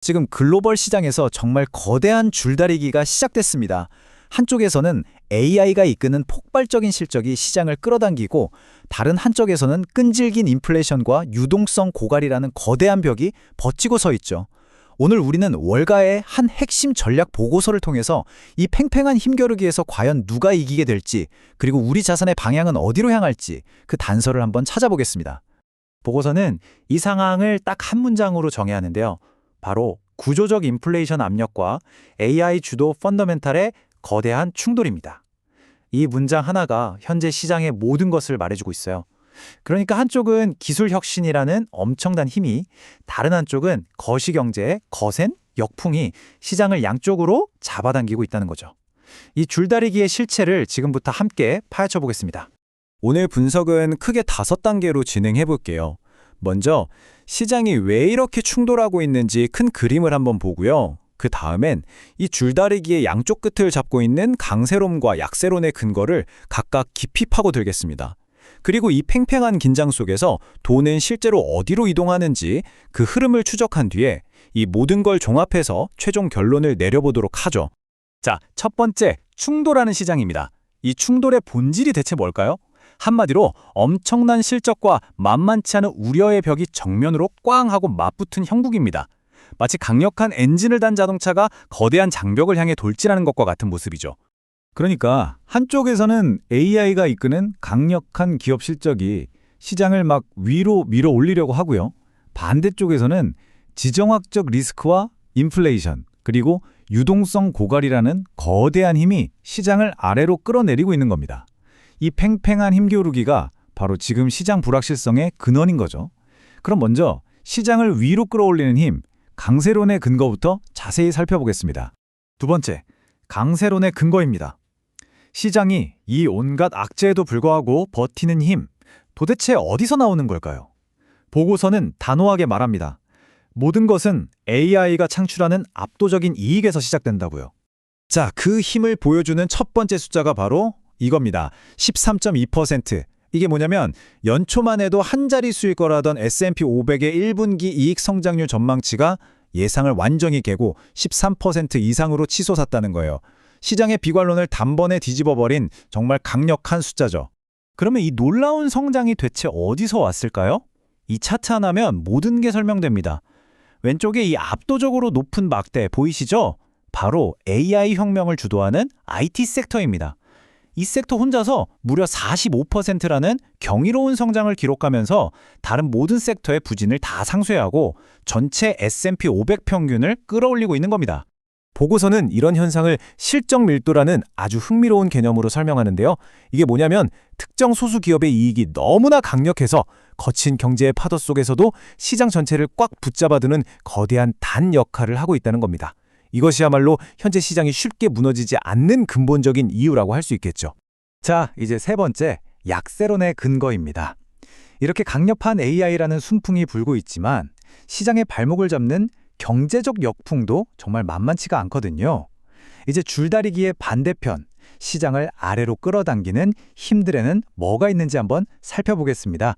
지금 글로벌 시장에서 정말 거대한 줄다리기가 시작됐습니다. 한쪽에서는 AI가 이끄는 폭발적인 실적이 시장을 끌어당기고 다른 한쪽에서는 끈질긴 인플레이션과 유동성 고갈이라는 거대한 벽이 버티고 서 있죠. 오늘 우리는 월가의 한 핵심 전략 보고서를 통해서 이 팽팽한 힘겨루기에서 과연 누가 이기게 될지, 그리고 우리 자산의 방향은 어디로 향할지 그 단서를 한번 찾아보겠습니다. 보고서는 이 상황을 딱 한 문장으로 정의하는데요. 바로 구조적 인플레이션 압력과 AI 주도 펀더멘탈의 거대한 충돌입니다. 이 문장 하나가 현재 시장의 모든 것을 말해주고 있어요. 그러니까 한쪽은 기술 혁신이라는 엄청난 힘이, 다른 한쪽은 거시경제의 거센 역풍이 시장을 양쪽으로 잡아당기고 있다는 거죠. 이 줄다리기의 실체를 지금부터 함께 파헤쳐 보겠습니다. 오늘 분석은 크게 5단계로 진행해 볼게요. 먼저 시장이 왜 이렇게 충돌하고 있는지 큰 그림을 한번 보고요. 그 다음엔 이 줄다리기의 양쪽 끝을 잡고 있는 강세론과 약세론의 근거를 각각 깊이 파고들겠습니다. 그리고 이 팽팽한 긴장 속에서 돈은 실제로 어디로 이동하는지 그 흐름을 추적한 뒤에 이 모든 걸 종합해서 최종 결론을 내려보도록 하죠. 자, 첫 번째, 충돌하는 시장입니다. 이 충돌의 본질이 대체 뭘까요? 한마디로 엄청난 실적과 만만치 않은 우려의 벽이 정면으로 꽝 하고 맞붙은 형국입니다. 마치 강력한 엔진을 단 자동차가 거대한 장벽을 향해 돌진하는 것과 같은 모습이죠. 그러니까 한쪽에서는 AI가 이끄는 강력한 기업 실적이 시장을 막 위로 밀어 올리려고 하고요. 반대쪽에서는 지정학적 리스크와 인플레이션, 그리고 유동성 고갈이라는 거대한 힘이 시장을 아래로 끌어내리고 있는 겁니다. 이 팽팽한 힘겨루기가 바로 지금 시장 불확실성의 근원인 거죠. 그럼 먼저 시장을 위로 끌어올리는 힘, 강세론의 근거부터 자세히 살펴보겠습니다. 두 번째, 강세론의 근거입니다. 시장이 이 온갖 악재에도 불구하고 버티는 힘, 도대체 어디서 나오는 걸까요? 보고서는 단호하게 말합니다. 모든 것은 AI가 창출하는 압도적인 이익에서 시작된다고요. 자, 그 힘을 보여주는 첫 번째 숫자가 바로 이겁니다. 13.2%. 이게 뭐냐면 연초만 해도 한 자릿수일 거라던 S&P 500의 1분기 이익 성장률 전망치가 예상을 완전히 깨고 13% 이상으로 치솟았다는 거예요. 시장의 비관론을 단번에 뒤집어버린 정말 강력한 숫자죠. 그러면 이 놀라운 성장이 대체 어디서 왔을까요? 이 차트 하나면 모든 게 설명됩니다. 왼쪽에 이 압도적으로 높은 막대 보이시죠? 바로 AI 혁명을 주도하는 IT 섹터입니다. 이 섹터 혼자서 무려 45%라는 경이로운 성장을 기록하면서 다른 모든 섹터의 부진을 다 상쇄하고 전체 S&P 500 평균을 끌어올리고 있는 겁니다. 보고서는 이런 현상을 실적 밀도라는 아주 흥미로운 개념으로 설명하는데요. 이게 뭐냐면 특정 소수 기업의 이익이 너무나 강력해서 거친 경제의 파도 속에서도 시장 전체를 꽉 붙잡아두는 거대한 단 역할을 하고 있다는 겁니다. 이것이야말로 현재 시장이 쉽게 무너지지 않는 근본적인 이유라고 할 수 있겠죠. 자, 이제 세 번째, 약세론의 근거입니다. 이렇게 강력한 AI라는 순풍이 불고 있지만 시장의 발목을 잡는 경제적 역풍도 정말 만만치가 않거든요. 이제 줄다리기의 반대편, 시장을 아래로 끌어당기는 힘들에는 뭐가 있는지 한번 살펴보겠습니다.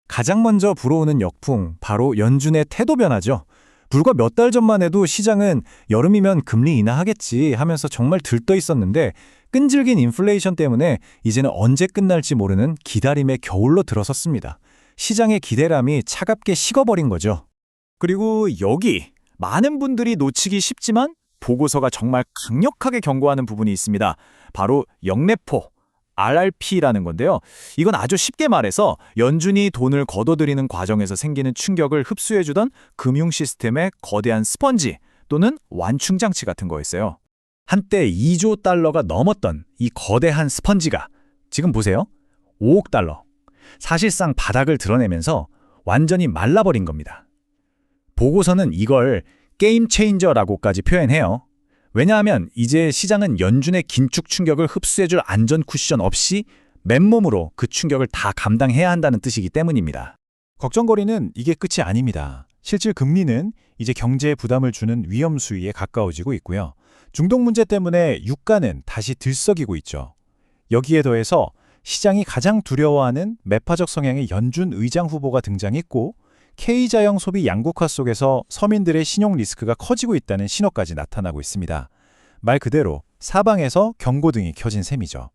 가장 먼저 불어오는 역풍, 바로 연준의 태도 변화죠. 불과 몇 달 전만 해도 시장은 여름이면 금리 인하하겠지 하면서 정말 들떠 있었는데 끈질긴 인플레이션 때문에 이제는 언제 끝날지 모르는 기다림의 겨울로 들어섰습니다. 시장의 기대감이 차갑게 식어버린 거죠. 그리고 여기 많은 분들이 놓치기 쉽지만 보고서가 정말 강력하게 경고하는 부분이 있습니다. 바로 역레포, RRP라는 건데요. 이건 아주 쉽게 말해서 연준이 돈을 걷어들이는 과정에서 생기는 충격을 흡수해주던 금융 시스템의 거대한 스펀지 또는 완충장치 같은 거였어요. 한때 2조 달러가 넘었던 이 거대한 스펀지가 지금 보세요. 5억 달러. 사실상 바닥을 드러내면서 완전히 말라버린 겁니다. 보고서는 이걸 게임 체인저라고까지 표현해요. 왜냐하면 이제 시장은 연준의 긴축 충격을 흡수해줄 안전 쿠션 없이 맨몸으로 그 충격을 다 감당해야 한다는 뜻이기 때문입니다. 걱정거리는 이게 끝이 아닙니다. 실질 금리는 이제 경제에 부담을 주는 위험 수위에 가까워지고 있고요. 중동 문제 때문에 유가는 다시 들썩이고 있죠. 여기에 더해서 시장이 가장 두려워하는 매파적 성향의 연준 의장 후보가 등장했고 K자형 소비 양극화 속에서 서민들의 신용 리스크가 커지고 있다는 신호까지 나타나고 있습니다. 말 그대로 사방에서 경고등이 켜진 셈이죠.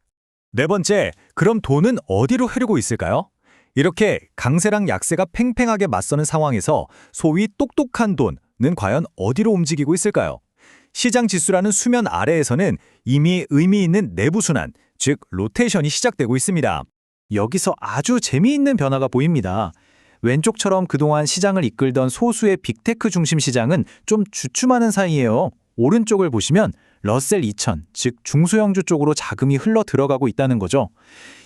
네 번째, 그럼 돈은 어디로 흐르고 있을까요? 이렇게 강세랑 약세가 팽팽하게 맞서는 상황에서 소위 똑똑한 돈은 과연 어디로 움직이고 있을까요? 시장 지수라는 수면 아래에서는 이미 의미 있는 내부 순환, 즉 로테이션이 시작되고 있습니다. 여기서 아주 재미있는 변화가 보입니다. 왼쪽처럼 그동안 시장을 이끌던 소수의 빅테크 중심 시장은 좀 주춤하는 사이예요. 오른쪽을 보시면 러셀 2000, 즉 중소형주 쪽으로 자금이 흘러 들어가고 있다는 거죠.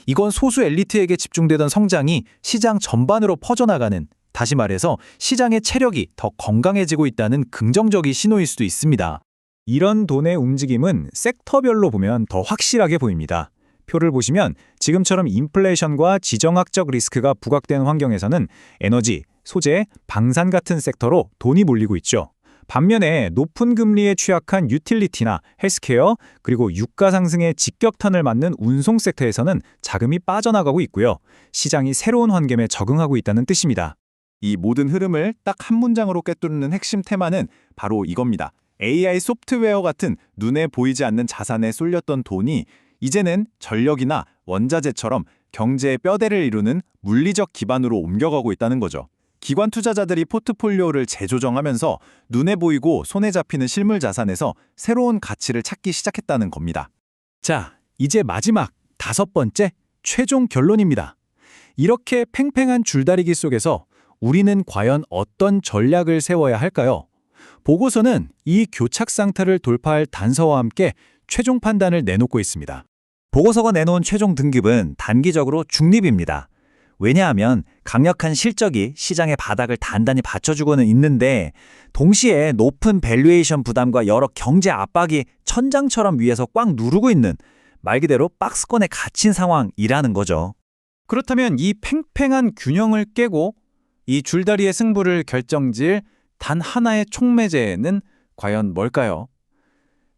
이건 소수 엘리트에게 집중되던 성장이 시장 전반으로 퍼져나가는, 다시 말해서 시장의 체력이 더 건강해지고 있다는 긍정적인 신호일 수도 있습니다. 이런 돈의 움직임은 섹터별로 보면 더 확실하게 보입니다. 표를 보시면 지금처럼 인플레이션과 지정학적 리스크가 부각된 환경에서는 에너지, 소재, 방산 같은 섹터로 돈이 몰리고 있죠. 반면에 높은 금리에 취약한 유틸리티나 헬스케어, 그리고 유가 상승의 직격탄을 맞는 운송 섹터에서는 자금이 빠져나가고 있고요. 시장이 새로운 환경에 적응하고 있다는 뜻입니다. 이 모든 흐름을 딱 한 문장으로 꿰뚫는 핵심 테마는 바로 이겁니다. AI 소프트웨어 같은 눈에 보이지 않는 자산에 쏠렸던 돈이 이제는 전력이나 원자재처럼 경제의 뼈대를 이루는 물리적 기반으로 옮겨가고 있다는 거죠. 기관 투자자들이 포트폴리오를 재조정하면서 눈에 보이고 손에 잡히는 실물 자산에서 새로운 가치를 찾기 시작했다는 겁니다. 자, 이제 마지막 5번째 최종 결론입니다. 이렇게 팽팽한 줄다리기 속에서 우리는 과연 어떤 전략을 세워야 할까요? 보고서는 이 교착 상태를 돌파할 단서와 함께 최종 판단을 내놓고 있습니다. 보고서가 내놓은 최종 등급은 단기적으로 중립입니다. 왜냐하면 강력한 실적이 시장의 바닥을 단단히 받쳐주고는 있는데 동시에 높은 밸류에이션 부담과 여러 경제 압박이 천장처럼 위에서 꽉 누르고 있는 말 그대로 박스권에 갇힌 상황이라는 거죠. 그렇다면 이 팽팽한 균형을 깨고 이 줄다리의 승부를 결정질 단 하나의 촉매제는 과연 뭘까요?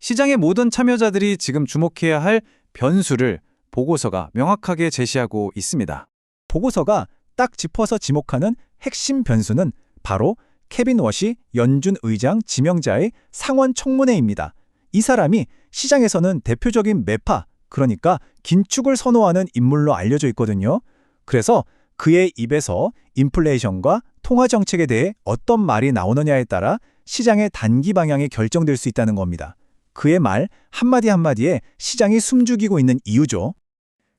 시장의 모든 참여자들이 지금 주목해야 할 변수를 보고서가 명확하게 제시하고 있습니다. 보고서가 딱 짚어서 지목하는 핵심 변수는 바로 케빈 워시 연준 의장 지명자의 상원 청문회입니다. 이 사람이 시장에서는 대표적인 매파, 그러니까 긴축을 선호하는 인물로 알려져 있거든요. 그래서 그의 입에서 인플레이션과 통화 정책에 대해 어떤 말이 나오느냐에 따라 시장의 단기 방향이 결정될 수 있다는 겁니다. 그의 말 한마디 한마디에 시장이 숨죽이고 있는 이유죠.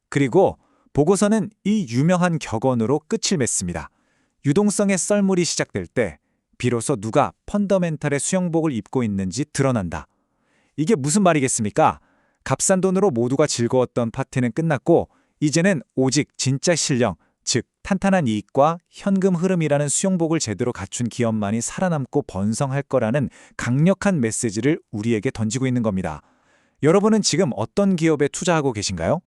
그리고 보고서는 이 유명한 격언으로 끝을 맺습니다. 유동성의 썰물이 시작될 때 비로소 누가 펀더멘탈의 수영복을 입고 있는지 드러난다. 이게 무슨 말이겠습니까? 값싼 돈으로 모두가 즐거웠던 파티는 끝났고 이제는 오직 진짜 실력, 즉 탄탄한 이익과 현금 흐름이라는 수영복을 제대로 갖춘 기업만이 살아남고 번성할 거라는 강력한 메시지를 우리에게 던지고 있는 겁니다. 여러분은 지금 어떤 기업에 투자하고 계신가요?